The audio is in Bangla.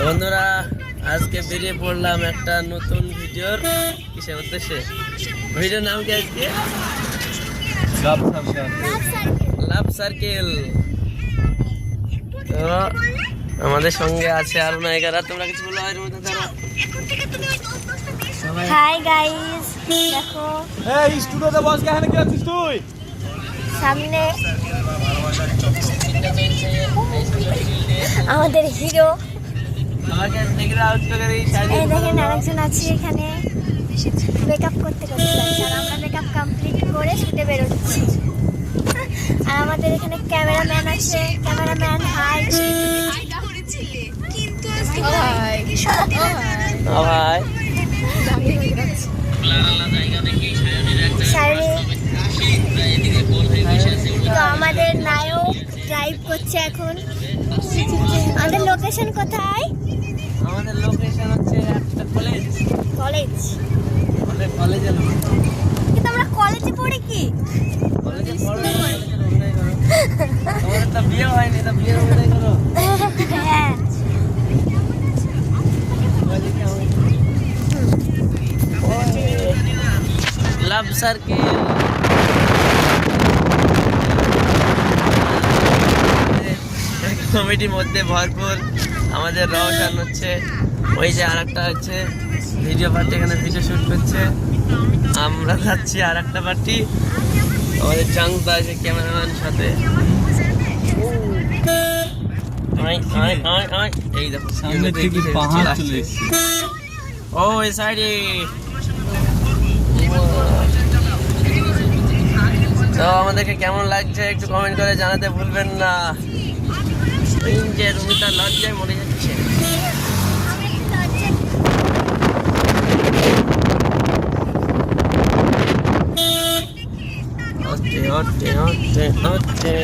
বন্ধুরা, আজকে বেরিয়ে পড়লাম একটা নতুন ভিডিওর কিসের উদ্দেশ্যে। ভিডিওর নাম কি আজকে? লাভ সার্কেল। তো আমাদের সঙ্গে আছে আরো নায়িকারা। তোমরা কিছু বলো এর মধ্যে? ধরো হাই গাইস, দেখো এই স্টুডিওতে বস এখানে কি আছিস তুই? সামনে আমাদের হিরো। এই দেখেন আরেকজন আছে এখানে মেকআপ করতে যাচ্ছে, আর আমরা মেকআপ কমপ্লিট করে শুটে বেরোচ্ছি। আর আমাদের এখানে ক্যামেরাম্যান আছে। Cameraman hi. ভাই তো আমাদের নায়ক ড্রাইভ করছে এখন। আমাদের লোকেশন কোথায়? আমাদের লোকেশন হচ্ছে একটা কলেজ। কলেজ? আমাদের কলেজে কিন্তু আমরা কলেজে পড়ি কি? কলেজে পড়ো, কলেজের অভিনয় করো। তোমাদের তো বিয়ে হয়নি, তো বিয়ের অভিনয় করো। হ্যাঁ। লাভ সার্কেল। কমেডির মধ্যে ভরপুর আমাদের রওশন হচ্ছে। ওই যে আর একটা হচ্ছে ভিডিও পার্টি, এখানে ভিডিও শুট করছে। আমরা যাচ্ছি আর একটা পার্টি। আমাদের চাংতা আছে ক্যামেরাম্যান সাথে। এই দেখো সামনে থেকে পাহাড় চলে এসেছে। ও এই সাইডে। তো আমাদেরকে কেমন লাগছে একটু কমেন্ট করে জানাতে ভুলবেন না। যে রুমিতা লজ্জায় মরে যাচ্ছে। ওকে ওকে ওকে ওকে।